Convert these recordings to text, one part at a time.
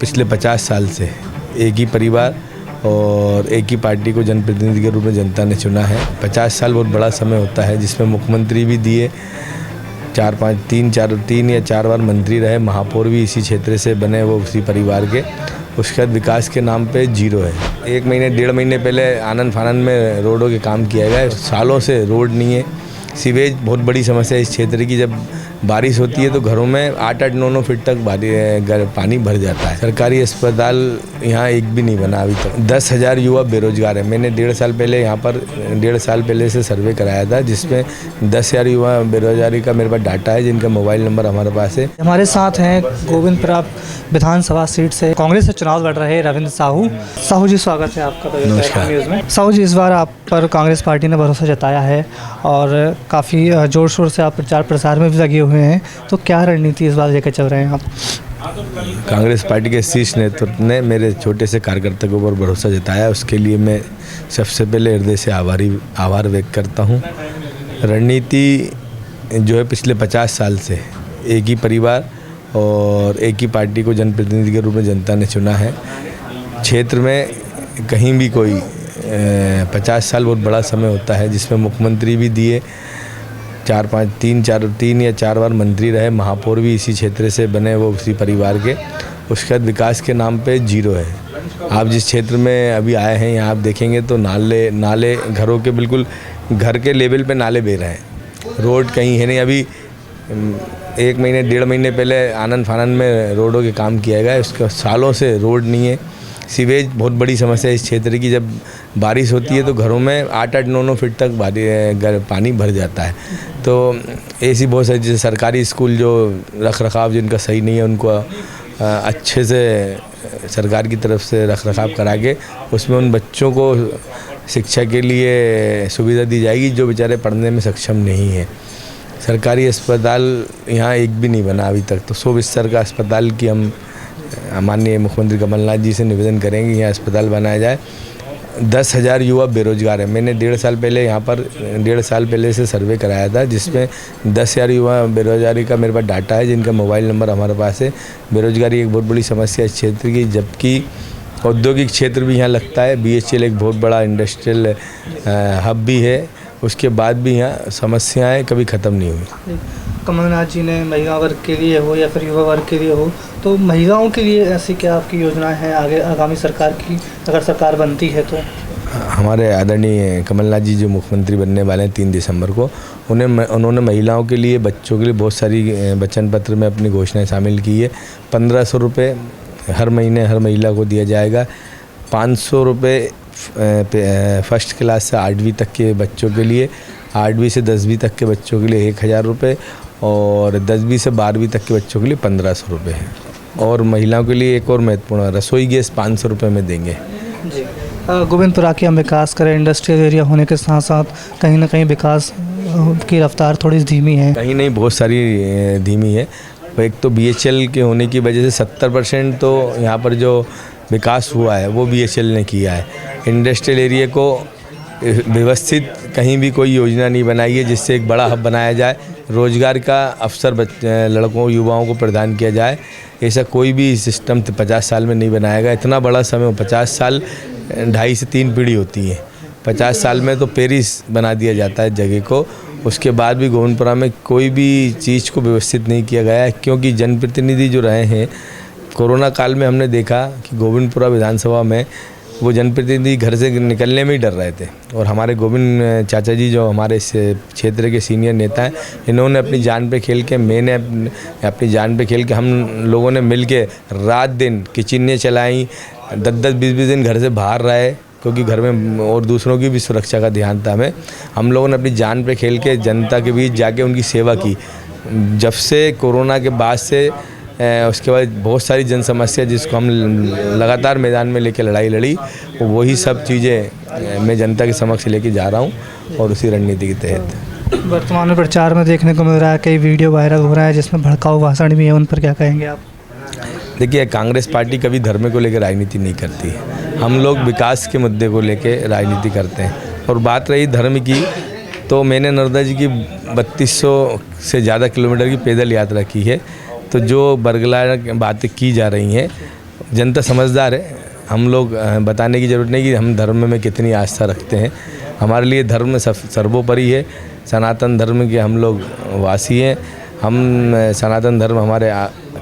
पिछले 50 साल से एक ही परिवार और एक ही पार्टी को जनप्रतिनिधि के रूप में जनता ने चुना है। 50 साल बहुत बड़ा समय होता है, जिसमें मुख्यमंत्री भी दिए, तीन या चार बार मंत्री रहे, महापौर भी इसी क्षेत्र से बने, वो उसी परिवार के। उसके बाद विकास के नाम पे जीरो है। 1 महीने 1.5 महीने पहले आनंद फानंद में रोडों के काम किया गया है। सालों से रोड नहीं है। सीवेज बहुत बड़ी समस्या है इस क्षेत्र की। जब बारिश होती है तो घरों में 8-8, 9-9 फीट तक पानी भर जाता है। सरकारी अस्पताल यहाँ एक भी नहीं बना अभी तक। 10,000 युवा बेरोजगार है। मैंने 1.5 साल पहले से सर्वे कराया था, जिसमें 10,000 युवा बेरोजगारी का मेरे पास डाटा है, जिनका मोबाइल नंबर हमारे पास है। हमारे साथ हैं गोविंदपुरा विधानसभा सीट से कांग्रेस से चुनाव लड़ रहे रविंद्र साहू। साहू जी, स्वागत है आपका नमस्कार। न्यूज़ में। साहू जी, इस बार आप पर कांग्रेस पार्टी ने भरोसा जताया है और काफ़ी ज़ोर शोर से आप प्रचार प्रसार में भी लगे हुए हैं, तो क्या रणनीति इस बार लेकर चल रहे हैं आप? कांग्रेस पार्टी के शीर्ष नेतृत्व ने मेरे छोटे से कार्यकर्ता के ऊपर भरोसा जताया, उसके लिए मैं सबसे पहले हृदय से आभार व्यक्त करता हूं। रणनीति जो है, पिछले 50 साल से एक ही परिवार और एक ही पार्टी को जनप्रतिनिधि के रूप में जनता ने चुना है। क्षेत्र में कहीं भी कोई 50 साल बहुत बड़ा समय होता है, जिसमें मुख्यमंत्री भी दिए, तीन या चार बार मंत्री रहे, महापौर भी इसी क्षेत्र से बने, वो उसी परिवार के। उसके बाद विकास के नाम पे जीरो है। आप जिस क्षेत्र में अभी आए हैं, यहाँ आप देखेंगे तो नाले घरों के बिल्कुल घर के लेवल पे नाले बह रहे हैं। रोड कहीं है नहीं। अभी 1 महीने 1.5 महीने पहले आनंद फानंद में रोडों के काम किया गया है। उसके सालों से रोड नहीं है। सीवेज बहुत बड़ी समस्या है इस क्षेत्र की। जब बारिश होती है तो घरों में 8-8, 9-9 फीट तक पानी भर जाता है। तो ऐसी बहुत सारी, जैसे सरकारी स्कूल जो रख रखाव जिनका सही नहीं है, उनको अच्छे से सरकार की तरफ से रख रखाव करा के उसमें उन बच्चों को शिक्षा के लिए सुविधा दी जाएगी जो बेचारे पढ़ने में सक्षम नहीं है। सरकारी अस्पताल यहाँ एक भी नहीं बना अभी तक। तो 100 बिस्तर का अस्पताल की हम माननीय मुख्यमंत्री कमलनाथ जी से निवेदन करेंगे, यहाँ अस्पताल बनाया जाए। 10,000 युवा बेरोजगार है। मैंने 1.5 साल पहले से सर्वे कराया था, जिसमें 10,000 युवा बेरोजगारी का मेरे पास डाटा है, जिनका मोबाइल नंबर हमारे पास है। बेरोजगारी एक बहुत बड़ी समस्या है इस क्षेत्र की, जबकि औद्योगिक क्षेत्र भी यहाँ लगता है। BHEL एक बहुत बड़ा इंडस्ट्रियल हब भी है। उसके बाद भी यहाँ समस्याएँ कभी ख़त्म नहीं हुई। कमलनाथ जी ने महिला वर्ग के लिए हो या फिर युवा वर्ग के लिए हो, तो महिलाओं के लिए ऐसी क्या आपकी योजनाएं हैं आगे आगामी सरकार की, अगर सरकार बनती है तो? हमारे आदरणीय कमलनाथ जी जो मुख्यमंत्री बनने वाले हैं 3 दिसंबर को, उन्होंने महिलाओं के लिए, बच्चों के लिए बहुत सारी वचन पत्र में अपनी घोषणाएं शामिल की है। 1500 रुपये हर महीने हर महिला को दिया जाएगा। 500 रुपये फर्स्ट क्लास से 8वीं तक के बच्चों के लिए, 8वीं से 10वीं तक के बच्चों के लिए 1000 रुपये, और 10वीं से 12वीं तक के बच्चों के लिए 1500 रुपये है। और महिलाओं के लिए एक और महत्वपूर्ण, रसोई गैस 500 रुपये में देंगे जी। गोविंदपुरा की हम विकास करें, इंडस्ट्रियल एरिया होने के साथ साथ कहीं ना कहीं विकास की रफ्तार थोड़ी धीमी है। कहीं नहीं, बहुत सारी धीमी है। एक तो BHEL के होने की वजह से 70% तो यहाँ पर जो विकास हुआ है वो BHEL ने किया है। इंडस्ट्रियल एरिया को व्यवस्थित कहीं भी कोई योजना नहीं बनाई है जिससे एक बड़ा हब बनाया जाए, रोजगार का अवसर लड़कों युवाओं को प्रदान किया जाए। ऐसा कोई भी सिस्टम 50 साल में नहीं बनाया गया। इतना बड़ा समय, 50 साल 2.5 से 3 पीढ़ी होती है। 50 साल में तो पेरिस बना दिया जाता है जगह को। उसके बाद भी गोविंदपुरा में कोई भी चीज़ को व्यवस्थित नहीं किया गया है, क्योंकि जनप्रतिनिधि जो रहे हैं, कोरोना काल में हमने देखा कि गोविंदपुरा विधानसभा में वो जनप्रतिनिधि घर से निकलने में ही डर रहे थे। और हमारे गोविंद चाचा जी जो हमारे इस क्षेत्र के सीनियर नेता हैं, इन्होंने अपनी जान पे खेल के, मैंने अपनी जान पे खेल के, हम लोगों ने मिल के रात दिन किचनें चलाई, 10-10, 20-20 दिन घर से बाहर रहे, क्योंकि घर में और दूसरों की भी सुरक्षा का ध्यान था हमें। हम लोगों ने अपनी जान पे खेल के जनता के बीच जाके उनकी सेवा की। जब से कोरोना के बाद से उसके बाद बहुत सारी जन समस्या जिसको हम लगातार मैदान में लेके लड़ाई लड़ी, वही सब चीज़ें मैं जनता के समक्ष लेके जा रहा हूँ, और उसी रणनीति के तहत। वर्तमान में प्रचार में देखने को मिल रहा है, कई वीडियो वायरल हो रहा है जिसमें भड़काऊ भाषण भी है, उन पर क्या कहेंगे आप? देखिए, कांग्रेस पार्टी कभी धर्म को लेकर राजनीति नहीं करती है। हम लोग विकास के मुद्दे को लेके राजनीति करते हैं। और बात रही धर्म की, तो मैंने नर्मदा जी की 3200 से ज़्यादा किलोमीटर की पैदल यात्रा की है। तो जो बरगला बातें की जा रही हैं, जनता समझदार है। हम लोग बताने की ज़रूरत नहीं कि हम धर्म में कितनी आस्था रखते हैं। हमारे लिए धर्म सर्वोपरि है। सनातन धर्म के हम लोग वासी हैं। हम सनातन धर्म हमारे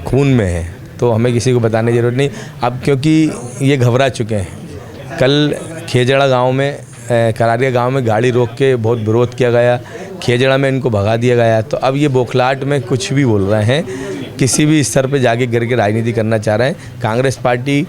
खून में है, तो हमें किसी को बताने की ज़रूरत नहीं। अब क्योंकि ये घबरा चुके हैं। कल खेजड़ा गांव में, करारिया गांव में गाड़ी रोक के बहुत विरोध किया गया। खेजड़ा में इनको भगा दिया गया। तो अब ये बौखलाहट में कुछ भी बोल रहे हैं, किसी भी स्तर पे जाके गिर के राजनीति करना चाह रहे हैं। कांग्रेस पार्टी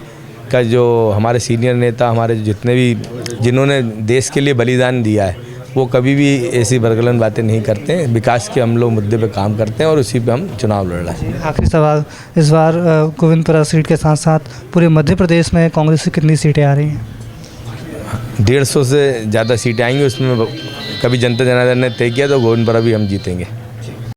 का जो हमारे सीनियर नेता, हमारे जितने भी जिन्होंने देश के लिए बलिदान दिया है, वो कभी भी ऐसी बरगलन बातें नहीं करते हैं। विकास के हम लोग मुद्दे पे काम करते हैं और उसी पे हम चुनाव लड़ रहे हैं। आखिरी सवाल, इस बार गोविंदपुरा सीट के साथ साथ पूरे मध्य प्रदेश में कांग्रेस से कितनी सीटें आ रही हैं? 150 से ज़्यादा सीटें आएंगी। उसमें कभी जनता जनार्दन ने तय किया तो गोविंदपुरा भी हम जीतेंगे।